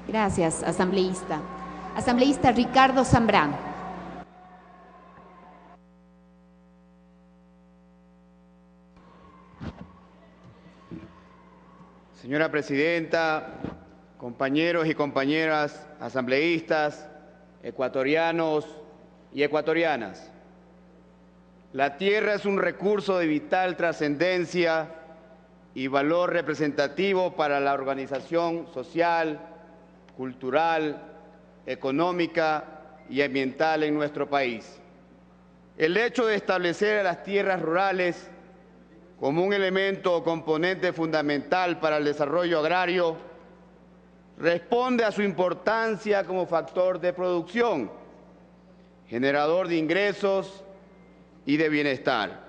Gracias, asambleísta. Asambleísta Ricardo Zambrano. Señora Presidenta, compañeros y compañeras asambleístas, ecuatorianos y ecuatorianas. La tierra es un recurso de vital trascendencia y valor representativo para la organización social, cultural, económica y ambiental en nuestro país. El hecho de establecer a las tierras rurales como un elemento o componente fundamental para el desarrollo agrario responde a su importancia como factor de producción, generador de ingresos y de bienestar.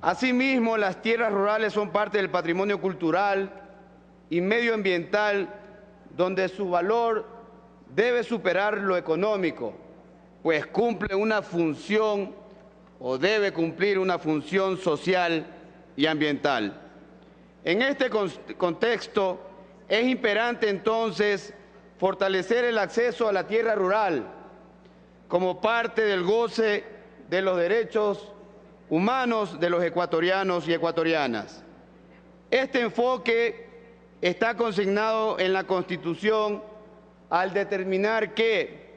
Asimismo, las tierras rurales son parte del patrimonio cultural y medioambiental, donde su valor debe superar lo económico, pues cumple una función o debe cumplir una función social y ambiental. En este contexto, es imperante entonces fortalecer el acceso a la tierra rural como parte del goce de los derechos humanos de los ecuatorianos y ecuatorianas. Este enfoque está consignado en la Constitución al determinar que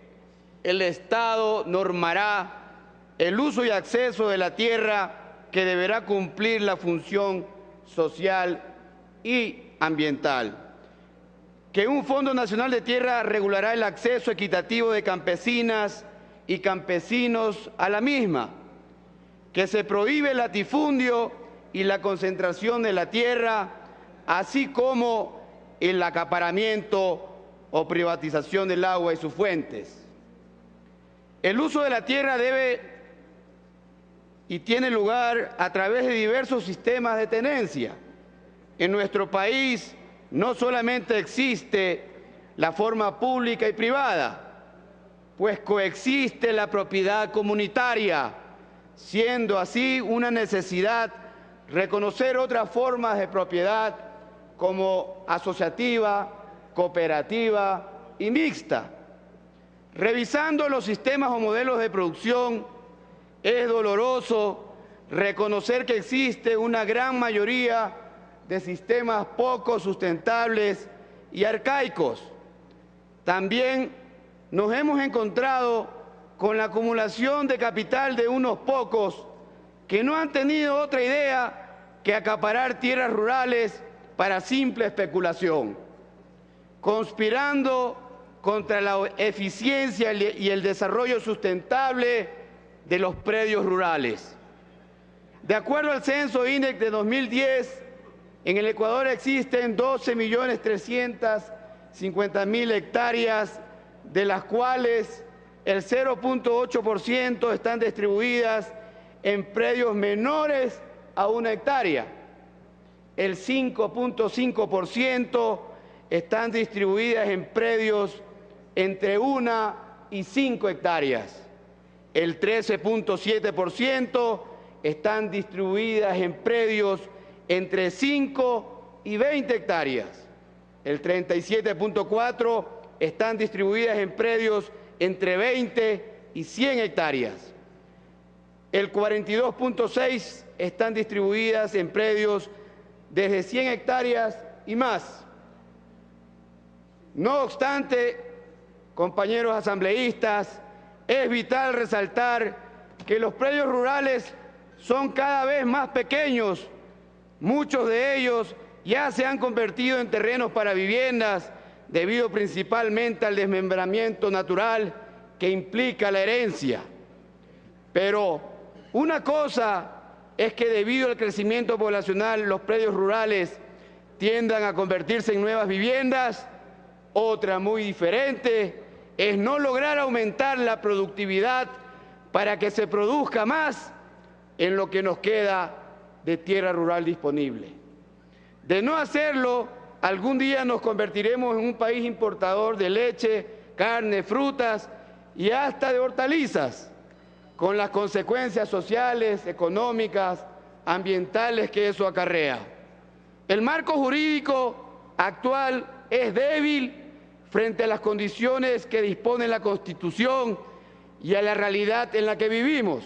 el Estado normará el uso y acceso de la tierra que deberá cumplir la función social y ambiental, que un Fondo Nacional de Tierra regulará el acceso equitativo de campesinas y campesinos a la misma, que se prohíbe el latifundio y la concentración de la tierra, así como el acaparamiento o privatización del agua y sus fuentes. El uso de la tierra debe y tiene lugar a través de diversos sistemas de tenencia. En nuestro país no solamente existe la forma pública y privada, pues coexiste la propiedad comunitaria, siendo así una necesidad reconocer otras formas de propiedad como asociativa, cooperativa y mixta. Revisando los sistemas o modelos de producción, es doloroso reconocer que existe una gran mayoría de sistemas poco sustentables y arcaicos. También nos hemos encontrado con la acumulación de capital de unos pocos que no han tenido otra idea que acaparar tierras rurales para simple especulación, conspirando contra la eficiencia y el desarrollo sustentable de los predios rurales. De acuerdo al censo INEC de 2010, en el Ecuador existen 12.350.000 hectáreas, de las cuales el 0.8% están distribuidas en predios menores a 1 hectárea. El 5.5% están distribuidas en predios entre 1 y 5 hectáreas. El 13.7% están distribuidas en predios entre 5 y 20 hectáreas. El 37.4% están distribuidas en predios entre 20 y 100 hectáreas. El 42.6% están distribuidas en predios desde 100 hectáreas y más. No obstante, compañeros asambleístas, es vital resaltar que los predios rurales son cada vez más pequeños. Muchos de ellos ya se han convertido en terrenos para viviendas, debido principalmente al desmembramiento natural que implica la herencia. Pero una cosa es que debido al crecimiento poblacional los predios rurales tiendan a convertirse en nuevas viviendas. Otra muy diferente es no lograr aumentar la productividad para que se produzca más en lo que nos queda de tierra rural disponible. De no hacerlo, algún día nos convertiremos en un país importador de leche, carne, frutas y hasta de hortalizas, con las consecuencias sociales, económicas, ambientales que eso acarrea. El marco jurídico actual es débil frente a las condiciones que dispone la Constitución y a la realidad en la que vivimos.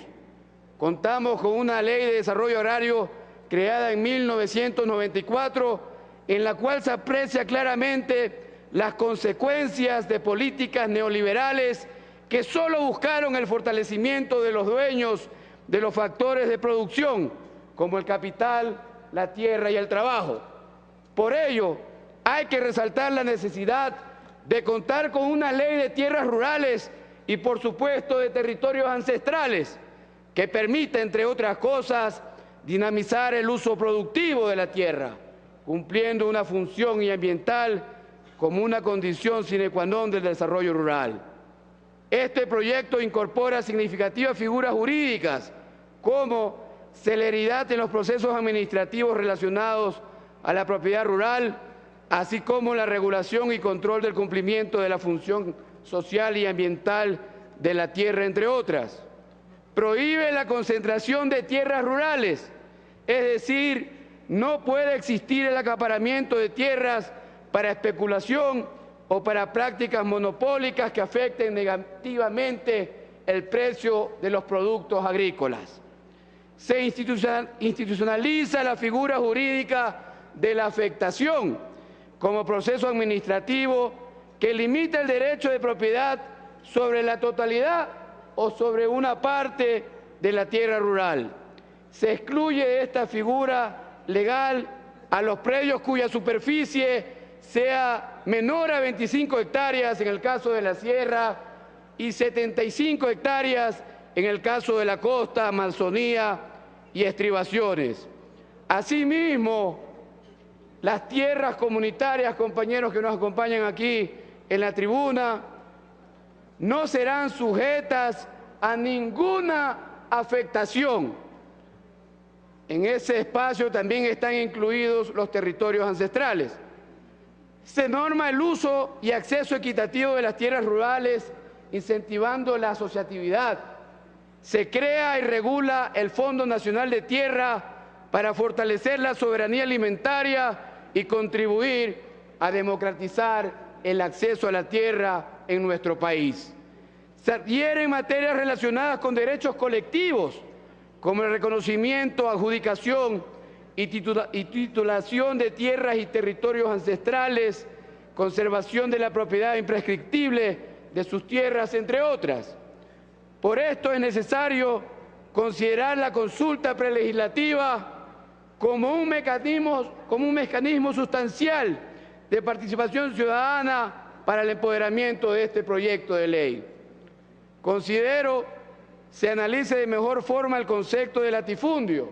Contamos con una ley de desarrollo agrario creada en 1994, en la cual se aprecia claramente las consecuencias de políticas neoliberales que solo buscaron el fortalecimiento de los dueños de los factores de producción, como el capital, la tierra y el trabajo. Por ello, hay que resaltar la necesidad de contar con una ley de tierras rurales y, por supuesto, de territorios ancestrales, que permita, entre otras cosas, dinamizar el uso productivo de la tierra, cumpliendo una función ambiental como una condición sine qua non del desarrollo rural. Este proyecto incorpora significativas figuras jurídicas como celeridad en los procesos administrativos relacionados a la propiedad rural, así como la regulación y control del cumplimiento de la función social y ambiental de la tierra, entre otras. Prohíbe la concentración de tierras rurales, es decir, no puede existir el acaparamiento de tierras para especulación o para prácticas monopólicas que afecten negativamente el precio de los productos agrícolas. Se institucionaliza la figura jurídica de la afectación como proceso administrativo que limita el derecho de propiedad sobre la totalidad o sobre una parte de la tierra rural. Se excluye de esta figura legal a los predios cuya superficie sea menor a 25 hectáreas en el caso de la sierra y 75 hectáreas en el caso de la costa, Amazonía y estribaciones. Asimismo, las tierras comunitarias, compañeros que nos acompañan aquí en la tribuna, no serán sujetas a ninguna afectación. En ese espacio también están incluidos los territorios ancestrales. Se norma el uso y acceso equitativo de las tierras rurales, incentivando la asociatividad. Se crea y regula el Fondo Nacional de Tierra para fortalecer la soberanía alimentaria y contribuir a democratizar el acceso a la tierra en nuestro país. Se adhieren materias relacionadas con derechos colectivos, como el reconocimiento, adjudicación y titulación de tierras y territorios ancestrales, conservación de la propiedad imprescriptible de sus tierras, entre otras. Por esto es necesario considerar la consulta prelegislativa como un mecanismo sustancial de participación ciudadana para el empoderamiento de este proyecto de ley. Considero se analice de mejor forma el concepto de latifundio,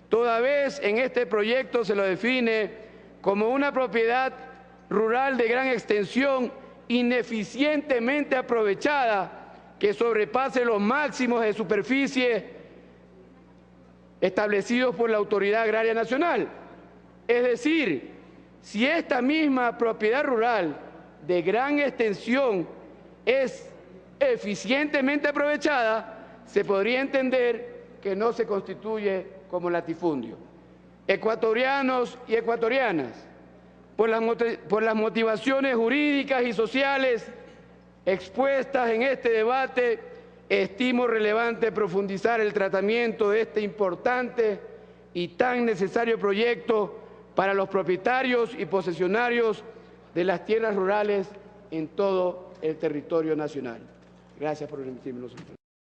toda vez en este proyecto se lo define como una propiedad rural de gran extensión ineficientemente aprovechada que sobrepase los máximos de superficie establecidos por la Autoridad Agraria Nacional. Es decir, si esta misma propiedad rural de gran extensión es eficientemente aprovechada, se podría entender que no se constituye como latifundio. Ecuatorianos y ecuatorianas, por las motivaciones jurídicas y sociales expuestas en este debate, estimo relevante profundizar el tratamiento de este importante y tan necesario proyecto para los propietarios y posesionarios de las tierras rurales en todo el territorio nacional. Gracias por permitirme los